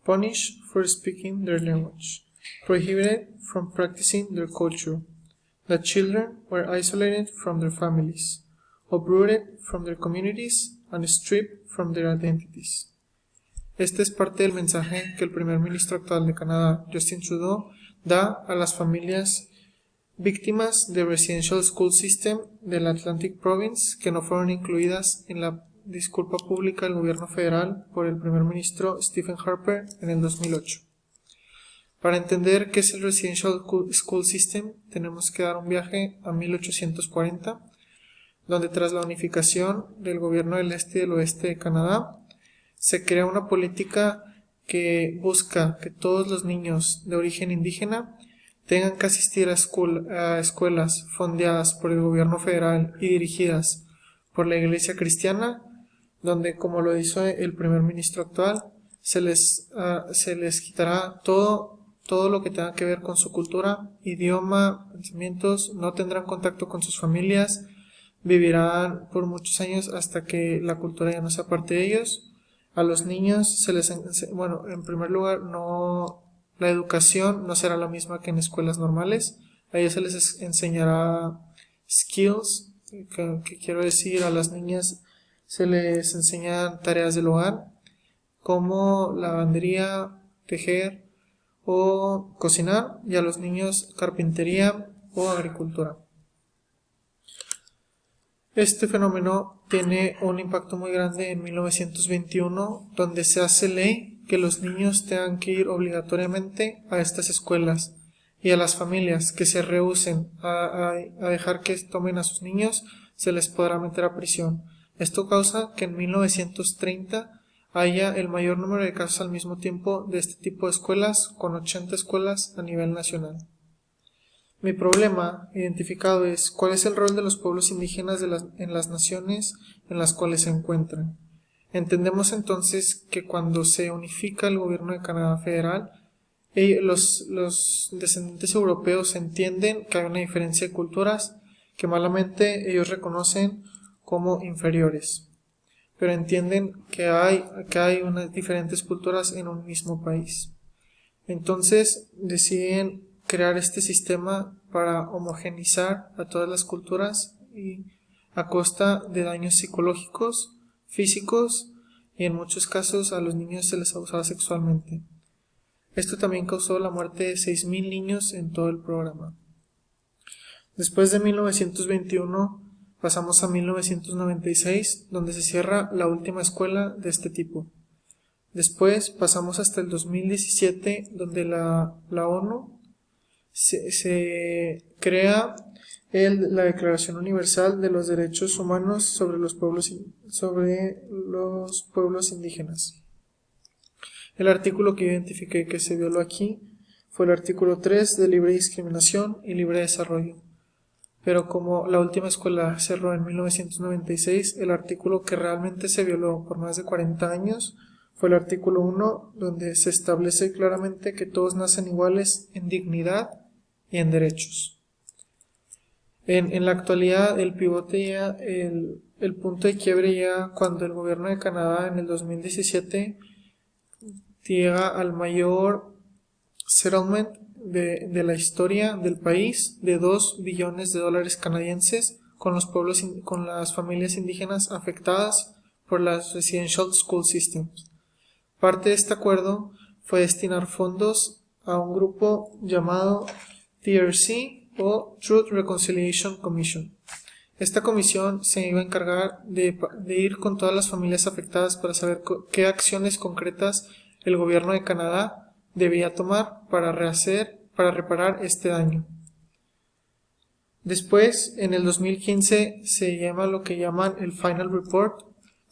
punished for speaking their language, prohibited from practicing their culture. The children were isolated from their families, uprooted from their communities, and stripped from their identities. Este es parte del mensaje que el primer ministro actual de Canadá, Justin Trudeau, da a las familias víctimas del Residential School System de la Atlantic Province que no fueron incluidas en la disculpa pública del gobierno federal por el primer ministro Stephen Harper en el 2008. Para entender qué es el Residential School System, tenemos que dar un viaje a 1840, donde tras la unificación del gobierno del este y del oeste de Canadá, se crea una política que busca que todos los niños de origen indígena tengan que asistir a escuelas fondeadas por el gobierno federal y dirigidas por la Iglesia cristiana, donde, como lo hizo el primer ministro actual, se les quitará todo lo que tenga que ver con su cultura, idioma, pensamientos, no tendrán contacto con sus familias, vivirán por muchos años hasta que la cultura ya no sea parte de ellos. A los niños en primer lugar, la educación no será la misma que en escuelas normales. A ellos se les enseñará skills, que quiero decir, a las niñas se les enseñan tareas del hogar, como lavandería, tejer o cocinar, y a los niños carpintería o agricultura. Este fenómeno tiene un impacto muy grande en 1921, donde se hace ley que los niños tengan que ir obligatoriamente a estas escuelas, y a las familias que se rehúsen a dejar que tomen a sus niños se les podrá meter a prisión. Esto causa que en 1930 haya el mayor número de casos al mismo tiempo de este tipo de escuelas, con 80 escuelas a nivel nacional. Mi problema identificado es cuál es el rol de los pueblos indígenas en las naciones en las cuales se encuentran. Entendemos entonces que cuando se unifica el gobierno de Canadá federal, los descendientes europeos entienden que hay una diferencia de culturas que malamente ellos reconocen como inferiores, pero entienden que hay unas diferentes culturas en un mismo país. Entonces deciden crear este sistema para homogeneizar a todas las culturas y a costa de daños psicológicos, físicos, y en muchos casos a los niños se les abusaba sexualmente. Esto también causó la muerte de 6,000 niños en todo el programa. Después de 1921 pasamos a 1996, donde se cierra la última escuela de este tipo. Después pasamos hasta el 2017, donde la ONU se crea la Declaración Universal de los Derechos Humanos sobre los pueblos indígenas. El artículo que yo identifiqué que se violó aquí fue el artículo 3 de libre discriminación y libre desarrollo. Pero como la última escuela cerró en 1996, el artículo que realmente se violó por más de 40 años fue el artículo 1, donde se establece claramente que todos nacen iguales en dignidad y en derechos. En la actualidad, el pivote ya, el punto de quiebre ya cuando el gobierno de Canadá en el 2017 llega al mayor settlement de la historia del país de $2 billones canadienses con las familias indígenas afectadas por las Residential School Systems. Parte de este acuerdo fue destinar fondos a un grupo llamado TRC o Truth Reconciliation Commission. Esta comisión se iba a encargar de ir con todas las familias afectadas para saber qué acciones concretas el gobierno de Canadá debía tomar para reparar este daño. Después, en el 2015, se llama lo que llaman el Final Report,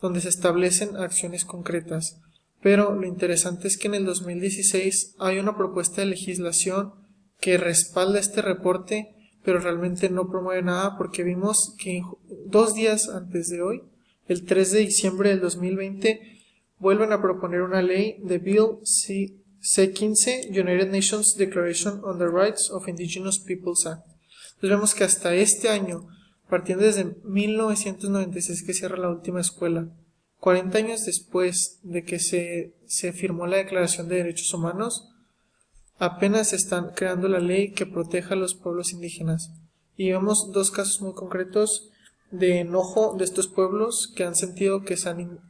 donde se establecen acciones concretas. Pero lo interesante es que en el 2016 hay una propuesta de legislación que respalda este reporte, pero realmente no promueve nada, porque vimos que 2 días antes de hoy, el 3 de diciembre del 2020, vuelven a proponer una ley de Bill C-15, United Nations Declaration on the Rights of Indigenous Peoples Act. Entonces vemos que hasta este año, partiendo desde 1996 que cierra la última escuela, 40 años después de que se firmó la Declaración de Derechos Humanos, apenas están creando la ley que proteja a los pueblos indígenas. Y vemos dos casos muy concretos de enojo de estos pueblos que han sentido que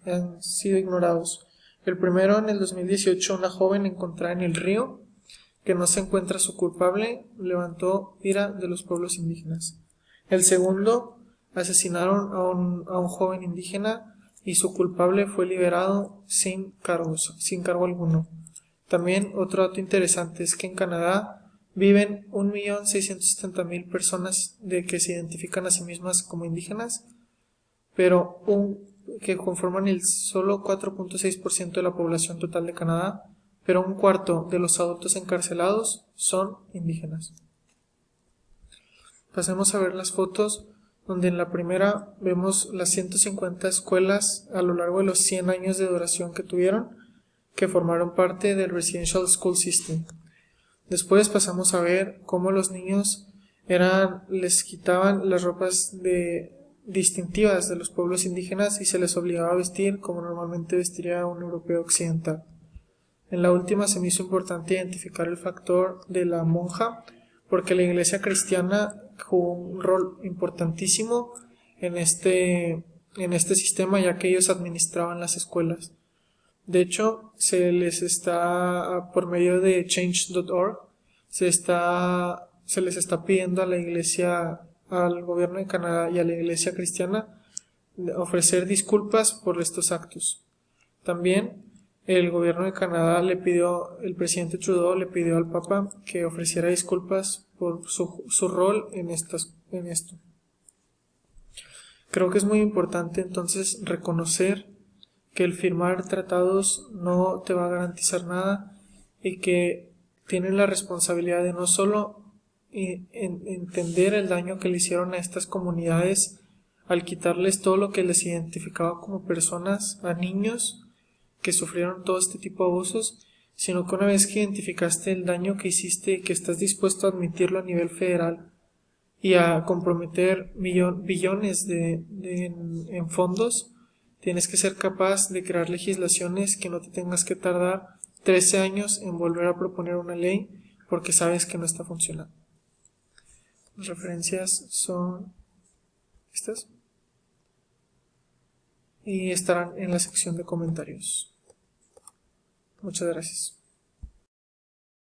han sido ignorados. El primero, en el 2018, una joven encontrada en el río, que no se encuentra su culpable, levantó ira de los pueblos indígenas. El segundo, asesinaron a un joven indígena y su culpable fue liberado sin cargo alguno. También otro dato interesante es que en Canadá viven 1.670.000 personas que se identifican a sí mismas como indígenas, pero que conforman el solo 4.6% de la población total de Canadá, pero un cuarto de los adultos encarcelados son indígenas. Pasemos a ver las fotos, donde en la primera vemos las 150 escuelas a lo largo de los 100 años de duración que tuvieron, que formaron parte del Residential School System. Después pasamos a ver cómo los niños les quitaban las ropas distintivas de los pueblos indígenas y se les obligaba a vestir como normalmente vestiría un europeo occidental. En la última se me hizo importante identificar el factor de la monja, porque la iglesia cristiana jugó un rol importantísimo en este sistema, ya que ellos administraban las escuelas. De hecho, por medio de change.org, se les está pidiendo a la iglesia, al gobierno de Canadá y a la iglesia cristiana ofrecer disculpas por estos actos. También el gobierno de Canadá el presidente Trudeau le pidió al Papa que ofreciera disculpas por su rol en esto. Creo que es muy importante entonces reconocer que el firmar tratados no te va a garantizar nada y que tienen la responsabilidad de no solo entender el daño que le hicieron a estas comunidades al quitarles todo lo que les identificaba como personas, a niños que sufrieron todo este tipo de abusos, sino que una vez que identificaste el daño que hiciste y que estás dispuesto a admitirlo a nivel federal y a comprometer billones en fondos, tienes que ser capaz de crear legislaciones que no te tengas que tardar 13 años en volver a proponer una ley porque sabes que no está funcionando. Las referencias son estas y estarán en la sección de comentarios. Muchas gracias.